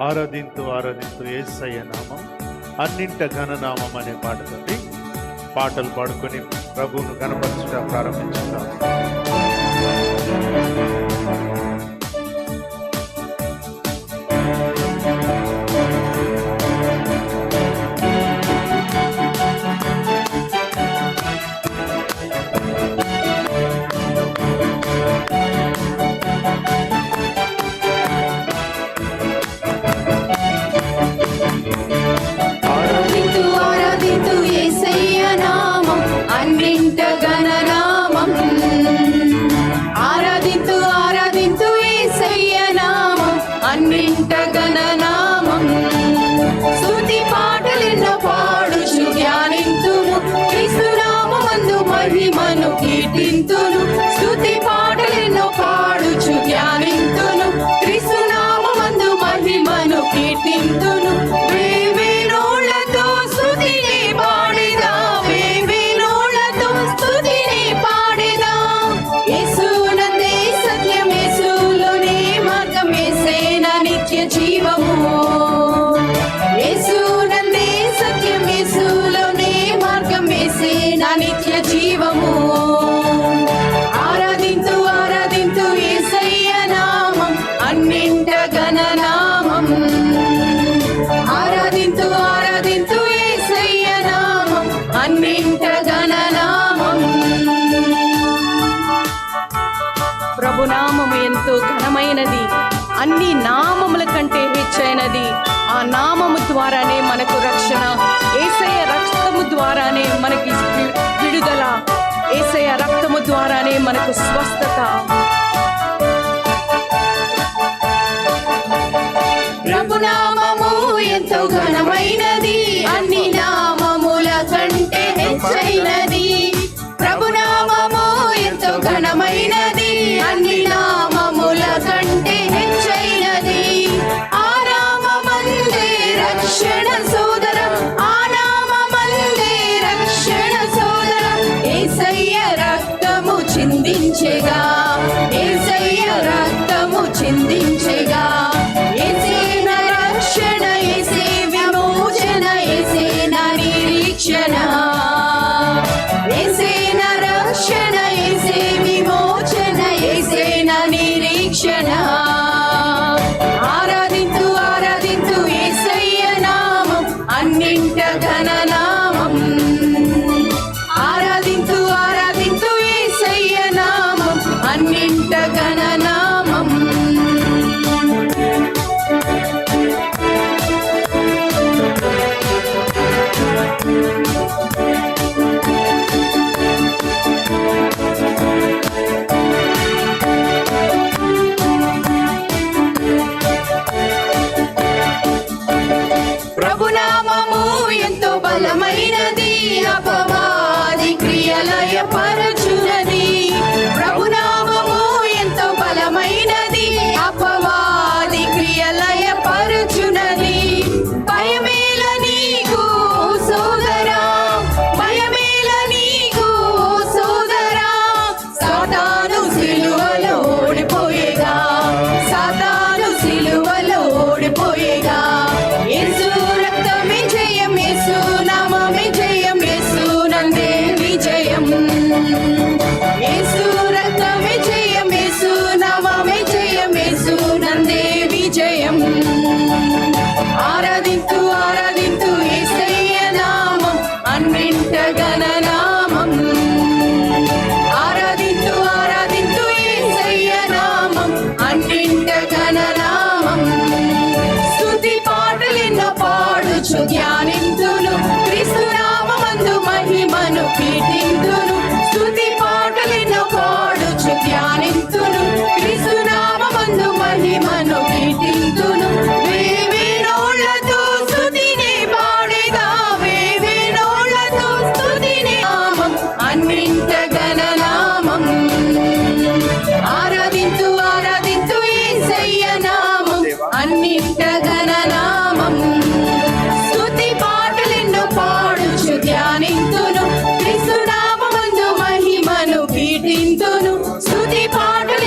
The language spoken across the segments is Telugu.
ఆరాధింతు ఆరాధింతు యేసయ్య నామం అన్నింట ఘననామం అనే పాటతోటి పాటలు పాడుకొని ప్రభువును గణపరచుట ప్రారంభించుతాం. స్తుతి పాటలెన్నో పాడుచు ధ్యానింతును, క్రీస్తునామమందు మహిమను కీర్తింతును. వేవేనోళ్ళతో స్తుతిని పాడెదా, వేవేనోళ్ళతో స్తుతిని పాడెదా. యేసునందే సత్యం, యేసులోనే మార్గం, యేసేనా నిత్య జీవము. యేసునందే సత్యం, యేసులోనే మార్గం, యేసేనా నిత్య జీవము. గణనామం ఆరాధింతు ఆరాధింతు యేసయ్య నామం అన్నింట గణనామం. ప్రభునామము ఎంతో ఘనమైనది, అన్ని నామముల కంటే హెచ్చైనది. ఆ నామము ద్వారానే మనకు రక్షణ, యేసయ్య రక్తము ద్వారానే మనకి విడుదల, యేసయ్య రక్తము ద్వారానే మనకు స్వస్థత. ప్రభునామము ఎంతో ఘనమైనది, అన్ని నామముల కంటే హెచ్చైనది. ప్రభునామము ఎంతో ఘనమైనది, అన్ని నామముల కంటే హెచ్చైనది. ఆ నామమందే రక్షణ సోదర, ఆ నామమందే రక్షణ సోదర. యేసయ్య రక్తము చిందించెగా, యేసయ్య రక్తము చిందించెగా. యేసేనా రక్షణ, యేసే విమోచన, యేసేనా నిరీక్షణ. ఆరాధింతు ఆరాధింతు యేసయ్య నామం అన్నింట ఘననామం. ఆరాధింతు ఆరాధింతు యేసయ్య నామం అన్నింట ఘననామం. బలమైనది, అపవాది క్రియలయ పరచునది. ప్రభునామము ఎంతో బలమైనది, అపవాది క్రియలయ పరచునది. భయమేల నీకు సోదరా, భయమేల నీకు సోదరా. సాతాను సిలువలో ఓడిపోయేగా, సాతాను సిలువలో ఓడిపోయేగా. యేసు రక్తమే జయం, యేసు నామమే జయం, యేసు నందే విజయం. యేసు రక్తమే జయం, యేసు నామమే జయం, యేసు నందే విజయం. ఆరాధింతు ఆరాధింతు యేసయ్య నామం అన్నింట ఘననామం. ఆరాధింతు ఆరాధింతు యేసయ్య నామం అన్నింట ఘననామం. స్తుతి పాటలెన్నో పాడుచు ధ్యానింతును, క్రీస్తునామమందు మహిమను కీర్తింతును. స్తుతి పాటలెన్నో పాడుచు ధ్యానింతును, క్రీస్తునామమందు మహిమను కీర్తింతును. వేవేనోళ్ళతో స్తుతిని పాడెదా, వేవేనోళ్ళతో స్తుతిని నామం అన్నింట ఘననామం. ఆరాధింతు ఆరాధింతు యేసయ్య నామం అన్నింట ఘననామం. స్తుతి పాటలెన్నో పాడుచు ధ్యానింతును, క్రీస్తునామమందు మహిమను కీర్తింతును. స్తుతి పాటలు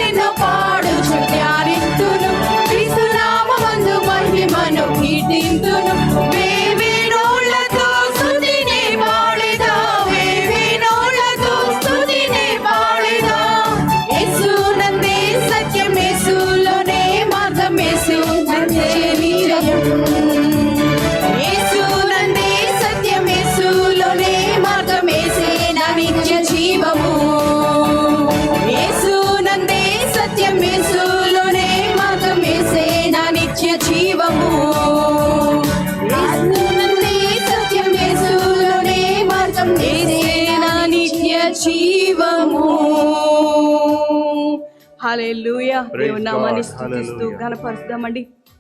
హల్లెలూయా. Praise దేవుని నామాన్ని God. స్తుతిస్తూ Hallelujah. ఘనపరుస్తామండి.